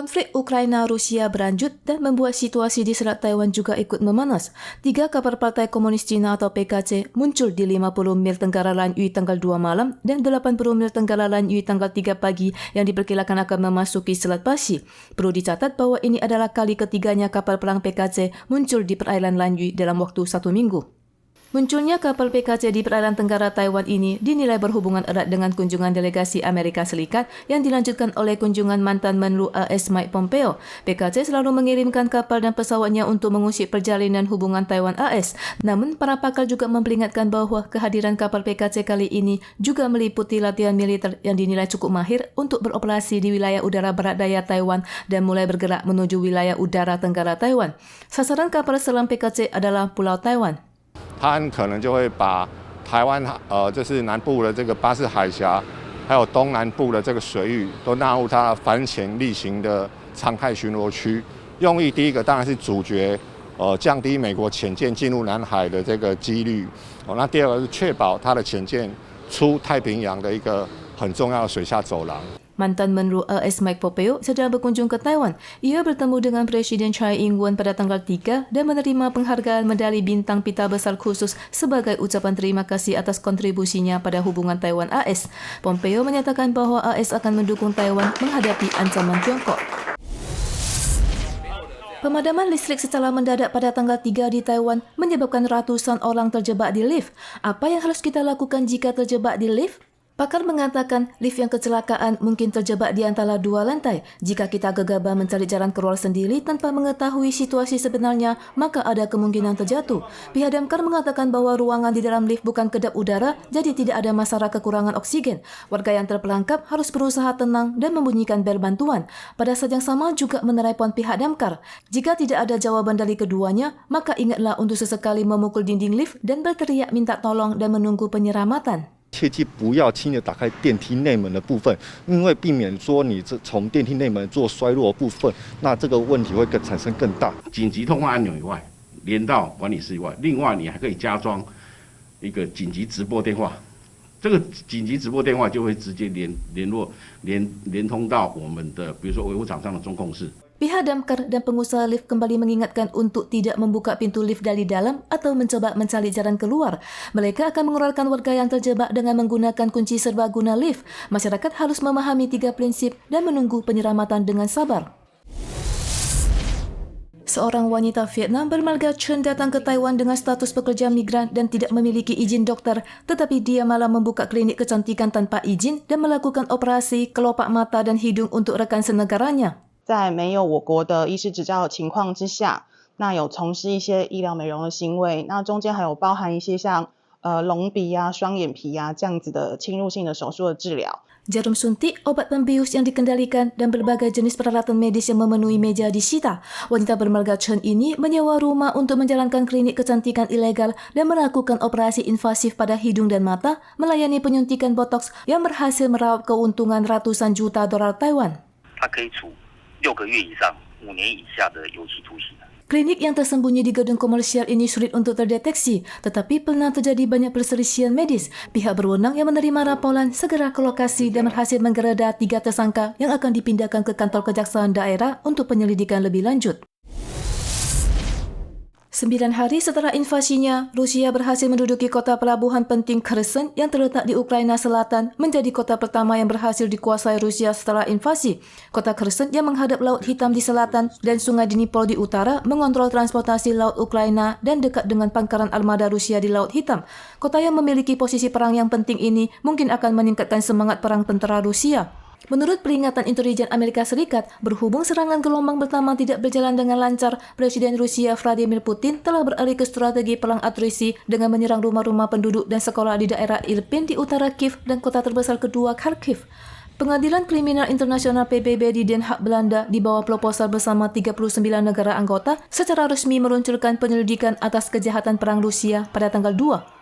Konflik Ukraina-Rusia berlanjut dan membuat situasi di Selat Taiwan juga ikut memanas. 3 kapal Partai Komunis Cina atau PKC muncul di 50 mil tenggara Lanyue tanggal 2 malam dan 80 mil tenggara Lanyue tanggal 3 pagi yang diperkirakan akan memasuki Selat Pasi. Perlu dicatat bahwa ini adalah kali ketiganya kapal perang PKC muncul di perairan Lanyue dalam waktu 1 minggu. Munculnya kapal PKC di perairan tenggara Taiwan ini dinilai berhubungan erat dengan kunjungan delegasi Amerika Serikat yang dilanjutkan oleh kunjungan mantan Menlu AS Mike Pompeo. PKC selalu mengirimkan kapal dan pesawatnya untuk mengusik perjalanan hubungan Taiwan AS. Namun, para pakar juga memperingatkan bahwa kehadiran kapal PKC kali ini juga meliputi latihan militer yang dinilai cukup mahir untuk beroperasi di wilayah udara barat daya Taiwan dan mulai bergerak menuju wilayah udara tenggara Taiwan. Sasaran kapal selam PKC adalah Pulau Taiwan. 它很可能就会把台湾就是南部的这个巴士海峡，还有东南部的这个水域都纳入它反潜力型的常态巡逻区。用意第一个当然是阻绝降低美国潜舰进入南海的这个几率。那第二个是确保它的潜舰出太平洋的一个很重要的水下走廊。 Mantan Menlu AS Mike Pompeo sedang berkunjung ke Taiwan. Ia bertemu dengan Presiden Tsai Ing-wen pada tanggal 3 dan menerima penghargaan medali bintang pita besar khusus sebagai ucapan terima kasih atas kontribusinya pada hubungan Taiwan AS. Pompeo menyatakan bahwa AS akan mendukung Taiwan menghadapi ancaman Tiongkok. Pemadaman listrik secara mendadak pada tanggal 3 di Taiwan menyebabkan ratusan orang terjebak di lift. Apa yang harus kita lakukan jika terjebak di lift? Pakar mengatakan lift yang kecelakaan mungkin terjebak di antara 2 lantai. Jika kita gegabah mencari jalan keluar sendiri tanpa mengetahui situasi sebenarnya, maka ada kemungkinan terjatuh. Pihak damkar mengatakan bahwa ruangan di dalam lift bukan kedap udara, jadi tidak ada masalah kekurangan oksigen. Warga yang terperangkap harus berusaha tenang dan membunyikan bel bantuan. Pada saat yang sama juga menerapkan pihak damkar. Jika tidak ada jawaban dari keduanya, maka ingatlah untuk sesekali memukul dinding lift dan berteriak minta tolong dan menunggu penyelamatan. 切记不要轻易打开电梯内门的部分，因为避免说你从电梯内门做衰弱的部分，那这个问题会产生更大。紧急通话按钮以外，连到管理室以外，另外你还可以加装一个紧急直播电话，这个紧急直播电话就会直接连通到我们的，比如说维护厂商的中控室。 Pihak damkar dan pengusaha lift kembali mengingatkan untuk tidak membuka pintu lift dari dalam atau mencoba mencari jalan keluar. Mereka akan mengeluarkan warga yang terjebak dengan menggunakan kunci serbaguna lift. Masyarakat harus memahami 3 prinsip dan menunggu penyelamatan dengan sabar. Seorang wanita Vietnam bermarga Chen datang ke Taiwan dengan status pekerja migran dan tidak memiliki izin dokter, tetapi dia malah membuka klinik kecantikan tanpa izin dan melakukan operasi kelopak mata dan hidung untuk rekan senegaranya. 在没有我国的医师执照的情况之下，那有从事一些医疗美容的行为，那中间还有包含一些像隆鼻啊、双眼皮啊这样子的侵入性的手术的治疗。 Jarum suntik, obat pembius yang dikendalikan, dan berbagai jenis peralatan medis yang memenuhi meja disita. Wanita bermarga Chen ini menyewa rumah untuk menjalankan klinik kecantikan ilegal dan melakukan operasi invasif pada hidung dan mata, melayani penyuntikan botox yang berhasil meraup keuntungan ratusan juta dolar Taiwan. 它可以处6个月以上5年以下的有期徒刑。 Klinik yang tersembunyi di gedung komersial ini sulit untuk terdeteksi, tetapi pernah terjadi banyak perselisihan medis. Pihak berwenang yang menerima laporan segera ke lokasi dan berhasil menggeledah 3 tersangka yang akan dipindahkan ke kantor kejaksaan daerah untuk penyelidikan lebih lanjut. 9 hari setelah invasinya, Rusia berhasil menduduki kota pelabuhan penting Kherson yang terletak di Ukraina Selatan menjadi kota pertama yang berhasil dikuasai Rusia setelah invasi. Kota Kherson yang menghadap Laut Hitam di selatan dan Sungai Dnipro di utara mengontrol transportasi laut Ukraina dan dekat dengan pangkalan armada Rusia di Laut Hitam. Kota yang memiliki posisi perang yang penting ini mungkin akan meningkatkan semangat perang tentara Rusia. Menurut peringatan intelijen Amerika Serikat, berhubung serangan gelombang pertama tidak berjalan dengan lancar, Presiden Rusia Vladimir Putin telah beralih ke strategi perang atrisi dengan menyerang rumah-rumah penduduk dan sekolah di daerah Irpin di utara Kiev dan kota terbesar kedua Kharkiv. Pengadilan Kriminal Internasional PBB di Den Haag, Belanda di bawah proposal bersama 39 negara anggota secara resmi meluncurkan penyelidikan atas kejahatan perang Rusia pada tanggal 2.